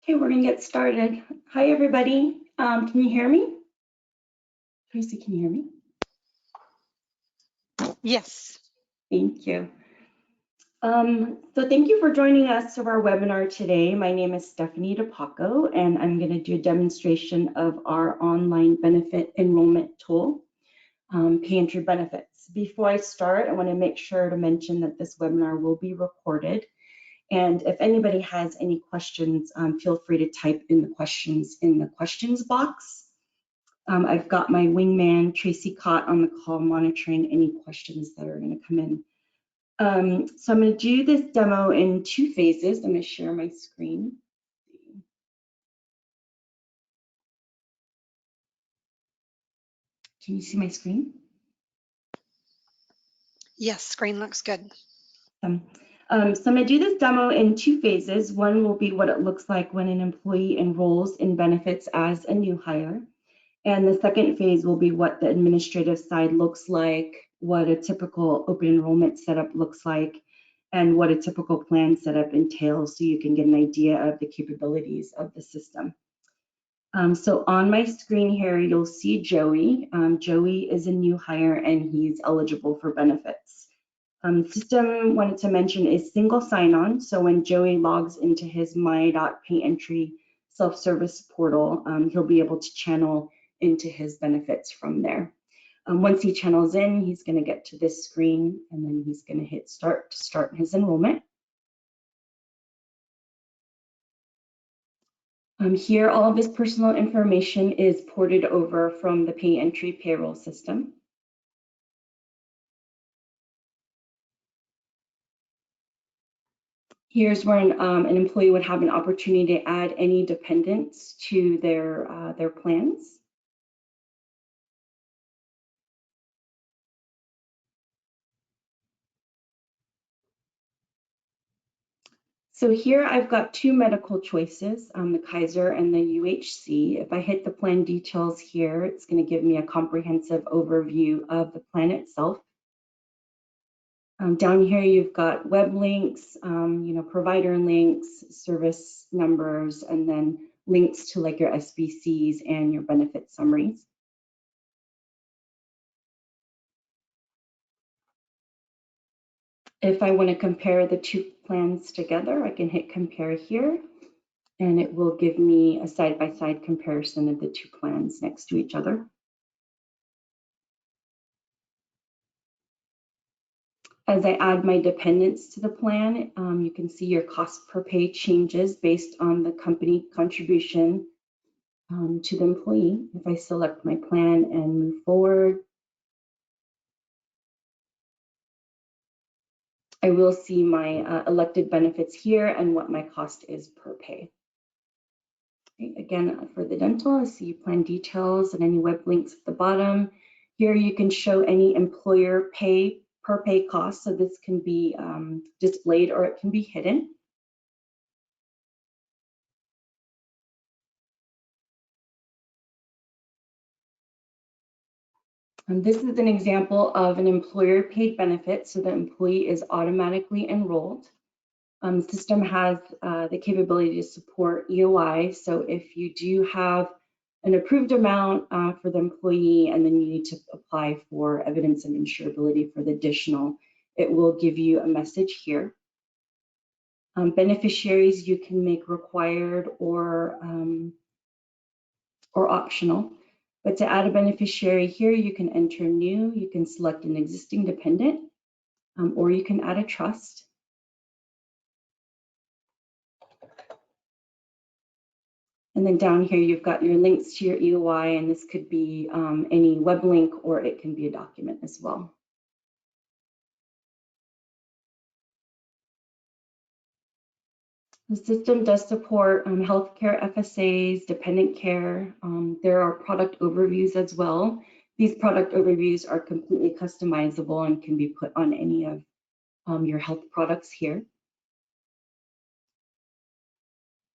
Okay, we're gonna get started. Hi, everybody. Can you hear me? Tracy, can you hear me? Yes. Thank you. So thank you for joining us for our webinar today. My name is Stephanie DePaco, and I'm gonna do a demonstration of our online benefit enrollment tool, Payentry Benefits. Before I start, I wanna make sure to mention that this webinar will be recorded. And if anybody has any questions, feel free to type in the questions box. I've got my wingman, Tracy Cott, on the call monitoring any questions that are going to come in. So I'm going to do this demo in two phases. I'm going to share my screen. Can you see my screen? Yes, screen looks good. So I'm going to do this demo in two phases. One will be what it looks like when an employee enrolls in benefits as a new hire. And the second phase will be what the administrative side looks like, what a typical open enrollment setup looks like, and what a typical plan setup entails, so you can get an idea of the capabilities of the system. So on my screen here, you'll see Joey. Joey is a new hire and he's eligible for benefits. The system wanted to mention is single sign-on. So when Joey logs into his my.payentry self-service portal, he'll be able to channel into his benefits from there. Once he channels in, he's going to get to this screen and then he's going to hit start to start his enrollment. Here, all of his personal information is ported over from the Payentry payroll system. Here's where an employee would have an opportunity to add any dependents to their plans. So here I've got two medical choices, the Kaiser and the UHC. If I hit the plan details here, it's going to give me a comprehensive overview of the plan itself. Down here, you've got web links, provider links, service numbers, and then links to like your SBCs and your benefit summaries. If I want to compare the two plans together, I can hit compare here, and it will give me a side-by-side comparison of the two plans next to each other. As I add my dependents to the plan, you can see your cost per pay changes based on the company contribution to the employee. If I select my plan and move forward, I will see my elected benefits here and what my cost is per pay. Okay, again, for the dental, I see plan details and any web links at the bottom. Here you can show any employer pay per pay cost. So this can be displayed or it can be hidden. And this is an example of an employer paid benefit. So the employee is automatically enrolled. The system has the capability to support EOI. So if you do have an approved amount for the employee and then you need to apply for evidence of insurability for the additional, it will give you a message here. Beneficiaries you can make required or optional. But to add a beneficiary here, you can enter new, you can select an existing dependent, or you can add a trust. And then down here, you've got your links to your EOI, and this could be any web link or it can be a document as well. The system does support healthcare FSAs, dependent care. There are product overviews as well. These product overviews are completely customizable and can be put on any of your health products here.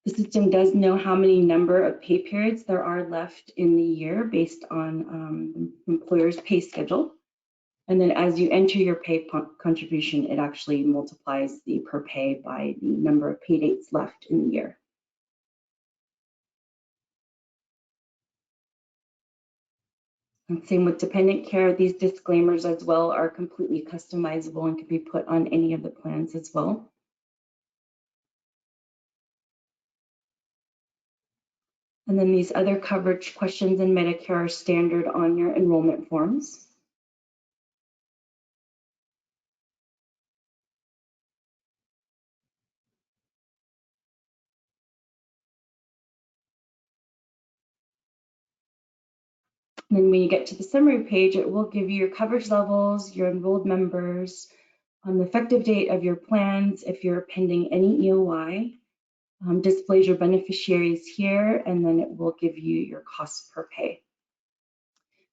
The system does know how many number of pay periods there are left in the year based on the employer's pay schedule. And then as you enter your pay contribution, it actually multiplies the per pay by the number of pay dates left in the year. And same with dependent care. These disclaimers as well are completely customizable and can be put on any of the plans as well. And then these other coverage questions in Medicare are standard on your enrollment forms. And then when you get to the summary page, it will give you your coverage levels, your enrolled members, the effective date of your plans, if you're pending any EOI, displays your beneficiaries here, and then it will give you your cost per pay.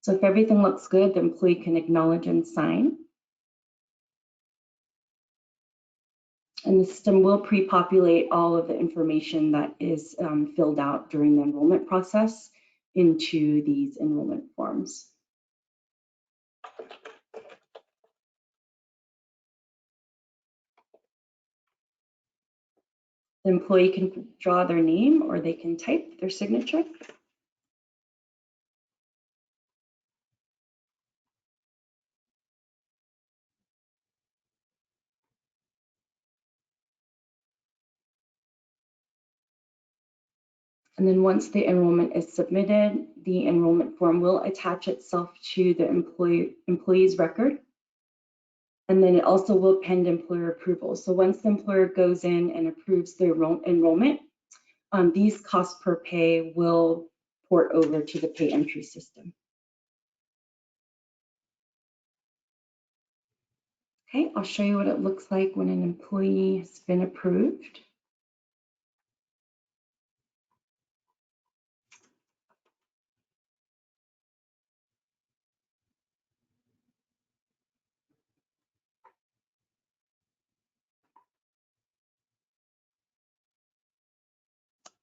So if everything looks good, the employee can acknowledge and sign. And the system will pre-populate all of the information that is filled out during the enrollment process into these enrollment forms. The employee can draw their name or they can type their signature. And then once the enrollment is submitted, the enrollment form will attach itself to the employee's record. And then it also will pend employer approval. So once the employer goes in and approves the enrollment, these costs per pay will port over to the Payentry system. Okay, I'll show you what it looks like when an employee has been approved.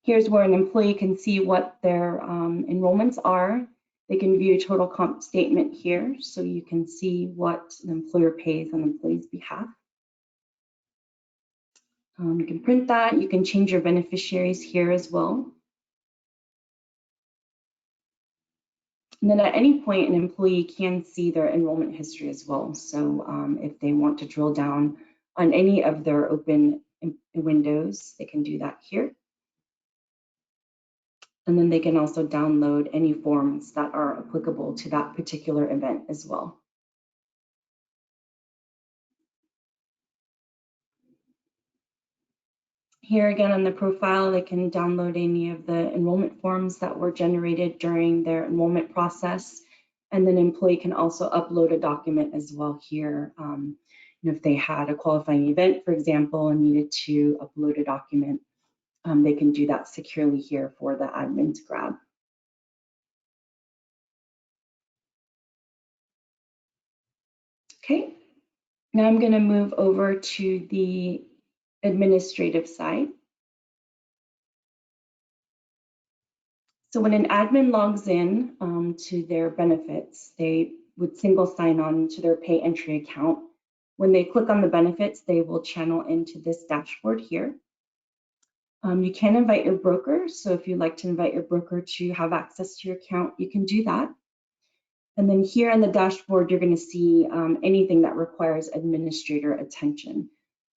Here's where an employee can see what their enrollments are. They can view a total comp statement here, so you can see what the employer pays on the employee's behalf. You can print that. You can change your beneficiaries here as well. And then at any point, an employee can see their enrollment history as well. So if they want to drill down on any of their open windows, they can do that here. And then they can also download any forms that are applicable to that particular event as well. Here again on the profile, they can download any of the enrollment forms that were generated during their enrollment process. And then an employee can also upload a document as well here. If they had a qualifying event, for example, and needed to upload a document, they can do that securely here for the admin to grab. Okay, now I'm going to move over to the administrative side. So when an admin logs in to their benefits, they would single sign on to their Payentry account. When they click on the benefits, they will channel into this dashboard here. You can invite your broker. So if you'd like to invite your broker to have access to your account, you can do that. And then here on the dashboard, you're going to see anything that requires administrator attention.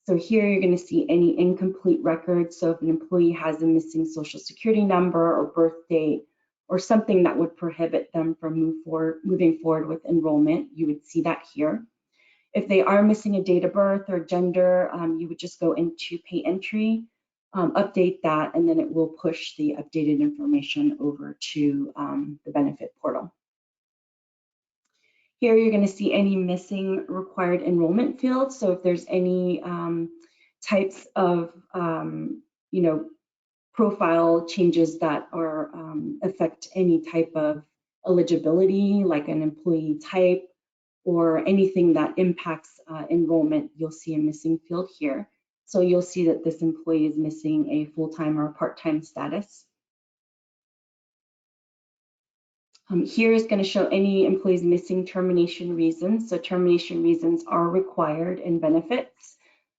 So here you're going to see any incomplete records. So if an employee has a missing social security number or birth date or something that would prohibit them from moving forward with enrollment, you would see that here. If they are missing a date of birth or gender, you would just go into Payentry, update that, and then it will push the updated information over to the benefit portal. Here you're going to see any missing required enrollment fields. So if there's any types of profile changes that are affect any type of eligibility, like an employee type or anything that impacts enrollment, you'll see a missing field here. So you'll see that this employee is missing a full-time or part-time status. Here is going to show any employees missing termination reasons. So termination reasons are required in benefits.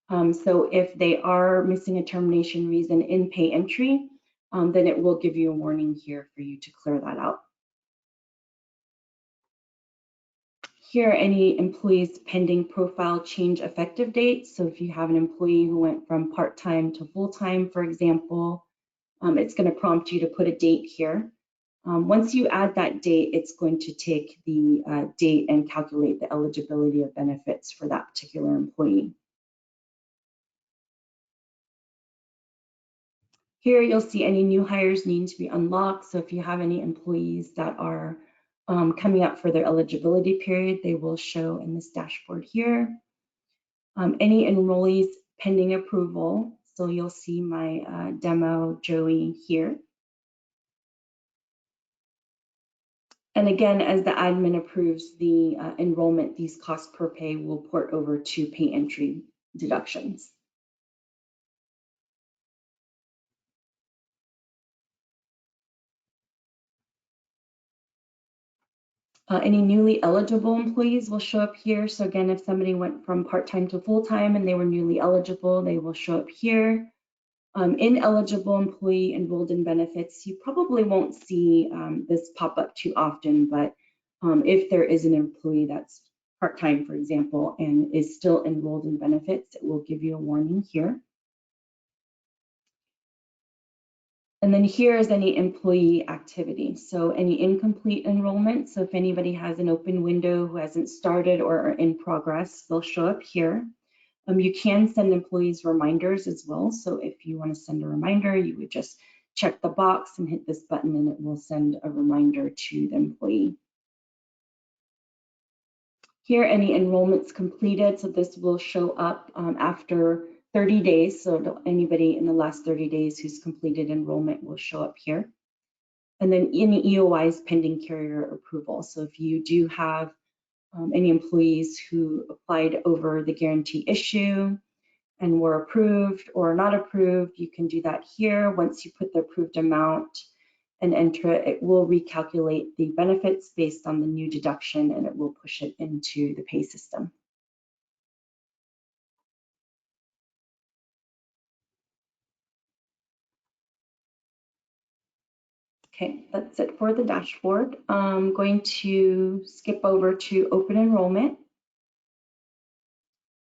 So if they are missing a termination reason in Payentry, then it will give you a warning here for you to clear that out. Here are any employees pending profile change effective dates. So if you have an employee who went from part-time to full-time, for example, it's going to prompt you to put a date here. Once you add that date, it's going to take the date and calculate the eligibility of benefits for that particular employee. Here you'll see any new hires need to be unlocked. So if you have any employees that are coming up for their eligibility period, they will show in this dashboard here. Any enrollees pending approval. So you'll see my demo Joey here. And again, as the admin approves the enrollment, these costs per pay will port over to Payentry deductions. Any newly eligible employees will show up here. So again, if somebody went from part-time to full-time and they were newly eligible, they will show up here. Ineligible employee enrolled in benefits, you probably won't see this pop up too often, but if there is an employee that's part-time, for example, and is still enrolled in benefits, it will give you a warning here. And then here is any employee activity. So any incomplete enrollment. So if anybody has an open window who hasn't started or are in progress, they'll show up here. You can send employees reminders as well. So if you want to send a reminder, you would just check the box and hit this button and it will send a reminder to the employee. Here, any enrollments completed. So this will show up after 30 days. So anybody in the last 30 days who's completed enrollment will show up here. And then any EOIs pending carrier approval. So if you do have any employees who applied over the guarantee issue and were approved or not approved, you can do that here. Once you put the approved amount and enter it, it will recalculate the benefits based on the new deduction and it will push it into the pay system. Okay, that's it for the dashboard. I'm going to skip over to open enrollment.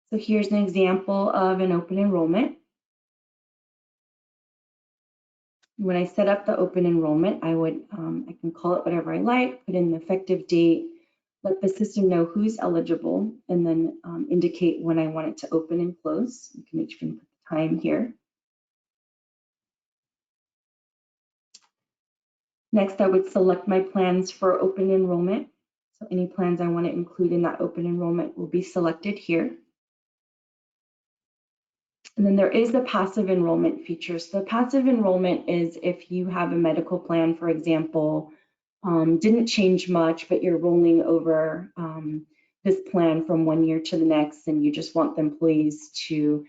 So here's an example of an open enrollment. When I set up the open enrollment, I can call it whatever I like, put in the effective date, let the system know who's eligible, and then indicate when I want it to open and close. You can put the time here. Next, I would select my plans for open enrollment. So any plans I want to include in that open enrollment will be selected here. And then there is the passive enrollment feature. So the passive enrollment is if you have a medical plan, for example, didn't change much, but you're rolling over this plan from 1 year to the next, and you just want the employees to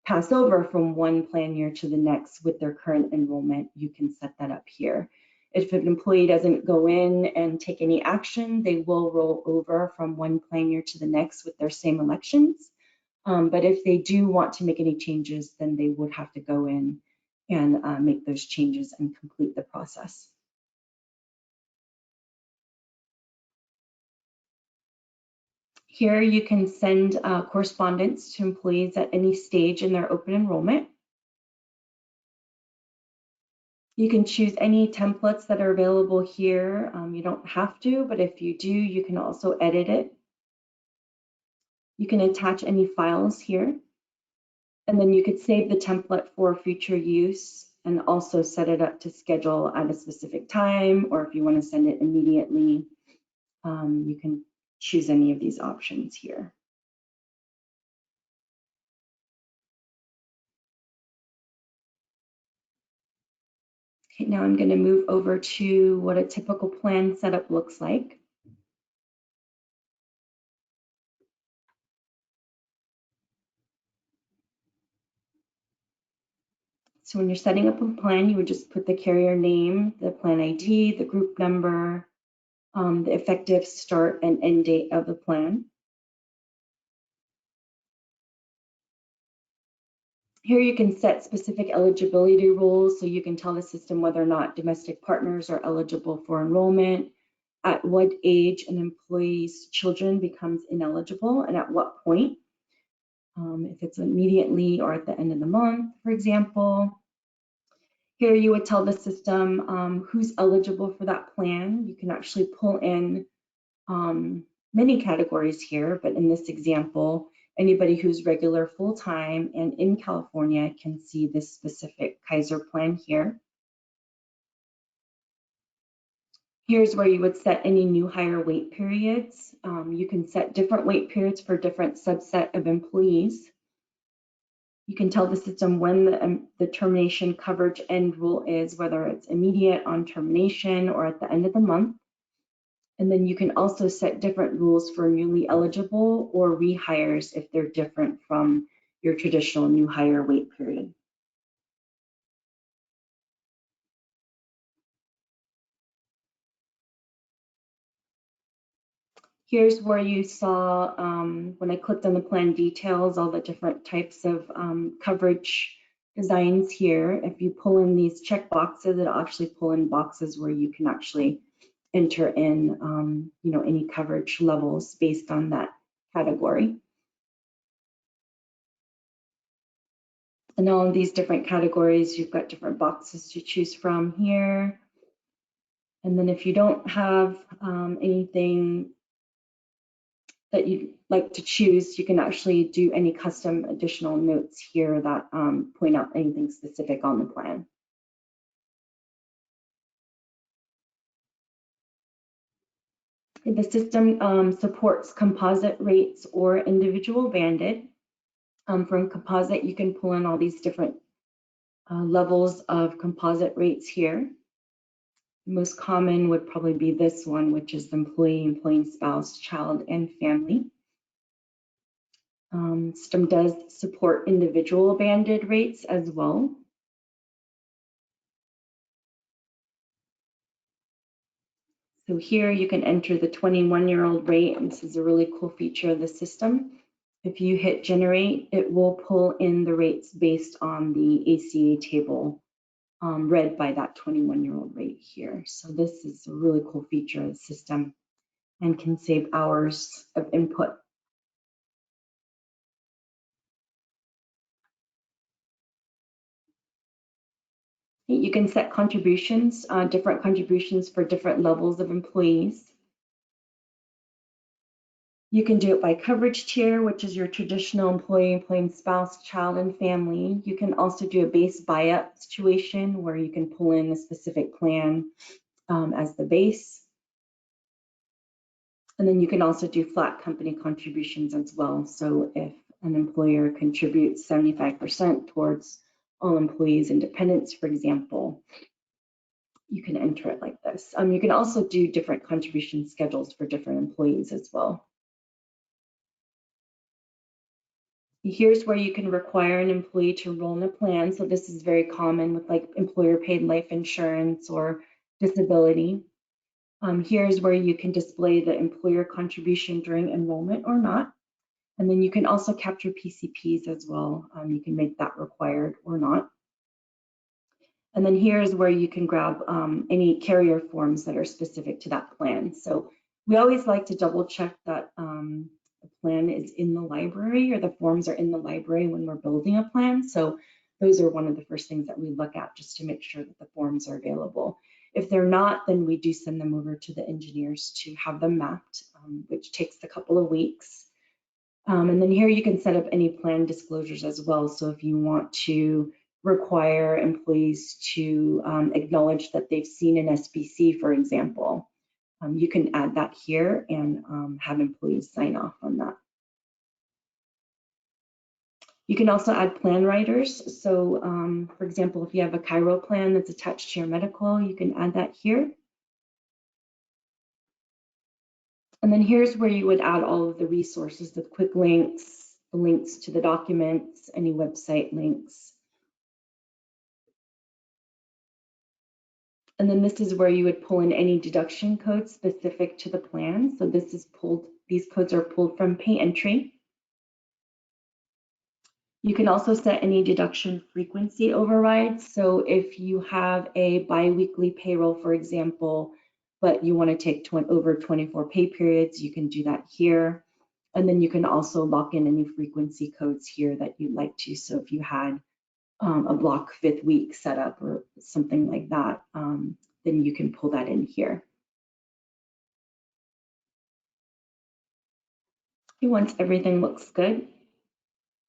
pass over from one plan year to the next with their current enrollment, you can set that up here. If an employee doesn't go in and take any action, they will roll over from one plan year to the next with their same elections. But if they do want to make any changes, then they would have to go in and make those changes and complete the process. Here you can send correspondence to employees at any stage in their open enrollment. You can choose any templates that are available here. You don't have to, but if you do, you can also edit it. You can attach any files here. And then you could save the template for future use and also set it up to schedule at a specific time, or if you want to send it immediately, you can choose any of these options here. Okay, now I'm going to move over to what a typical plan setup looks like. So when you're setting up a plan, you would just put the carrier name, the plan ID, the group number, the effective start and end date of the plan. Here you can set specific eligibility rules, so you can tell the system whether or not domestic partners are eligible for enrollment. at what age an employee's children becomes ineligible and at what point. If it's immediately or at the end of the month, for example. Here you would tell the system who's eligible for that plan. You can actually pull in many categories here, but in this example, anybody who's regular full-time and in California can see this specific Kaiser plan here. Here's where you would set any new hire wait periods. You can set different wait periods for different subset of employees. You can tell the system when the termination coverage end rule is, whether it's immediate on termination or at the end of the month. And then you can also set different rules for newly eligible or rehires if they're different from your traditional new hire wait period. Here's where you saw, when I clicked on the plan details, all the different types of coverage designs here. If you pull in these check boxes, it'll actually pull in boxes where you can actually enter in any coverage levels based on that category. And all of these different categories, you've got different boxes to choose from here. And then if you don't have anything that you'd like to choose, you can actually do any custom additional notes here that point out anything specific on the plan. The system supports composite rates or individual banded. From composite, you can pull in all these different levels of composite rates here. The most common would probably be this one, which is the employee, employing spouse, child, and family. System does support individual banded rates as well. So here you can enter the 21-year-old rate, and this is a really cool feature of the system. If you hit generate, it will pull in the rates based on the ACA table read by that 21-year-old rate here. So this is a really cool feature of the system and can save hours of input. You can set contributions, different contributions for different levels of employees. You can do it by coverage tier, which is your traditional employee, employing spouse, child, and family. You can also do a base buyout situation where you can pull in a specific plan as the base. And then you can also do flat company contributions as well. So if an employer contributes 75% towards all employees' independence, for example, you can enter it like this. You can also do different contribution schedules for different employees as well. Here's where you can require an employee to enroll in a plan. So this is very common with like employer paid life insurance or disability. Here's where you can display the employer contribution during enrollment or not. And then you can also capture PCPs as well. You can make that required or not. And then here's where you can grab any carrier forms that are specific to that plan. So we always like to double check that the plan is in the library or the forms are in the library when we're building a plan. So those are one of the first things that we look at just to make sure that the forms are available. If they're not, then we do send them over to the engineers to have them mapped, which takes a couple of weeks. And then here you can set up any plan disclosures as well. So if you want to require employees to acknowledge that they've seen an SBC, for example, you can add that here and have employees sign off on that. You can also add plan writers. So for example, if you have a Chiro plan that's attached to your medical, you can add that here. And then here's where you would add all of the resources, the quick links, the links to the documents, any website links. And then this is where you would pull in any deduction codes specific to the plan. So this is pulled, these codes are pulled from Payentry. You can also set any deduction frequency overrides. So if you have a biweekly payroll, for example, but you want to take over 24 pay periods, you can do that here. And then you can also lock in any frequency codes here that you'd like to. So if you had a block 5th week set up or something like that, then you can pull that in here. Once everything looks good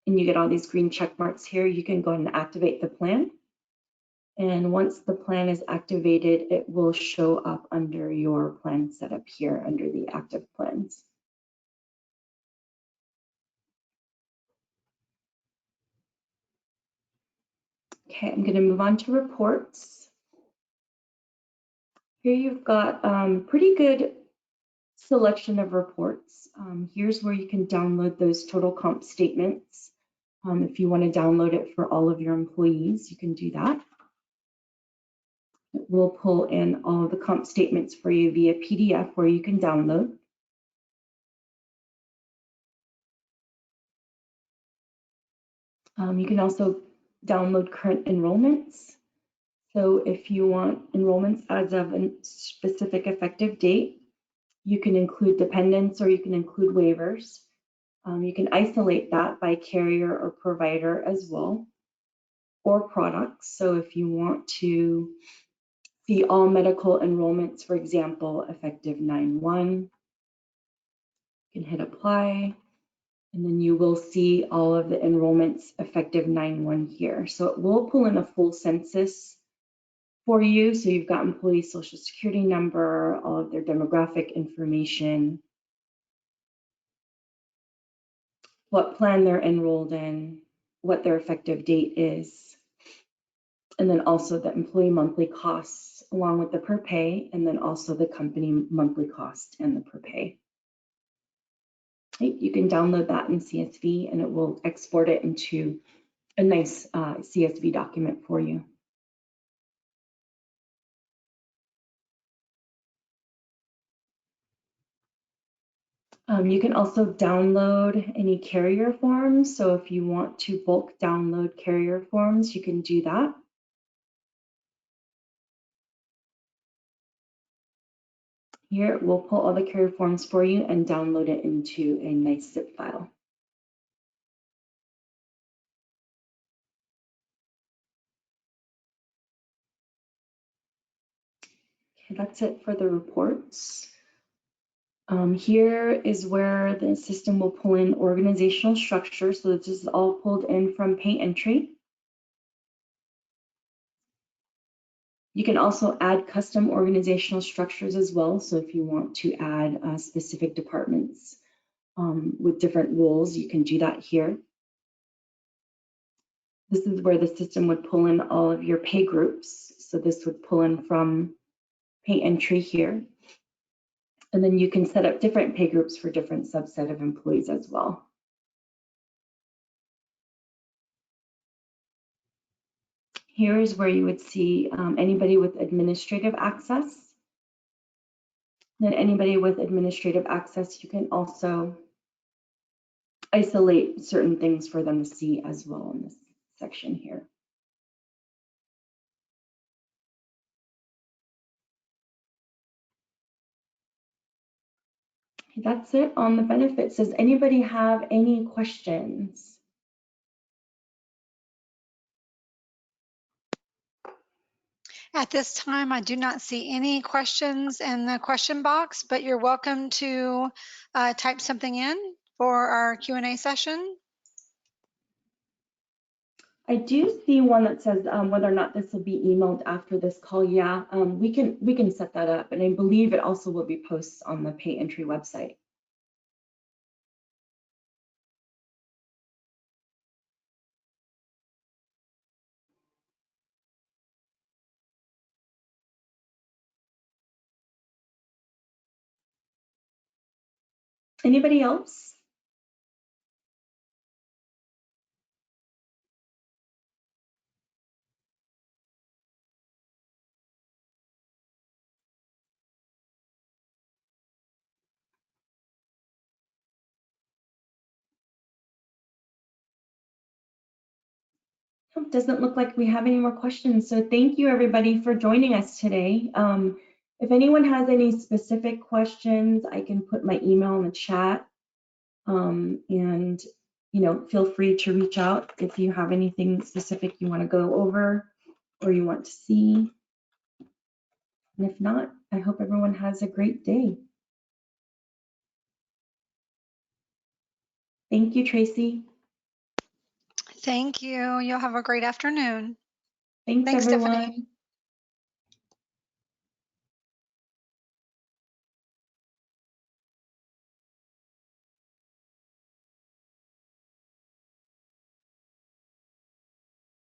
and you get all these green check marks here, you can go ahead and activate the plan. And once the plan is activated, it will show up under your plan setup here under the active plans. Okay, I'm going to move on to reports. Here you've got pretty good selection of reports. Here's where you can download those total comp statements. If you want to download it for all of your employees, you can do that. It will pull in all of the comp statements for you via PDF where you can download. You can also download current enrollments. So if you want enrollments as of a specific effective date, you can include dependents or you can include waivers. You can isolate that by carrier or provider as well, or products. So if you want to see all medical enrollments, for example, effective 9/1, you can hit apply, and then you will see all of the enrollments effective 9/1 here. So it will pull in a full census for you. So you've got employee social security number, all of their demographic information, what plan they're enrolled in, what their effective date is, and then also the employee monthly costs along with the per pay, and then also the company monthly cost and the per pay. You can download that in CSV and it will export it into a nice CSV document for you. You can also download any carrier forms. So if you want to bulk download carrier forms, you can do that. Here, we'll pull all the carrier forms for you and download it into a nice zip file. Okay, that's it for the reports. Here is where the system will pull in organizational structure. So this is all pulled in from Payentry. You can also add custom organizational structures as well. So if you want to add specific departments with different roles, you can do that here. This is where the system would pull in all of your pay groups. So this would pull in from Payentry here. And then you can set up different pay groups for different subset of employees as well. Here is where you would see anybody with administrative access. Then anybody with administrative access, you can also isolate certain things for them to see as well in this section here. Okay, that's it on the benefits. Does anybody have any questions? At this time, I do not see any questions in the question box, but you're welcome to type something in for our Q&A session. I do see one that says whether or not this will be emailed after this call. Yeah, we can set that up, and I believe it also will be posted on the Payentry website. Anybody else? It doesn't look like we have any more questions. So thank you everybody for joining us today. If anyone has any specific questions, I can put my email in the chat. And, feel free to reach out if you have anything specific you want to go over or you want to see. And if not, I hope everyone has a great day. Thank you, Tracy. Thank you. You'll have a great afternoon. Thanks, Thanks, Stephanie. everyone.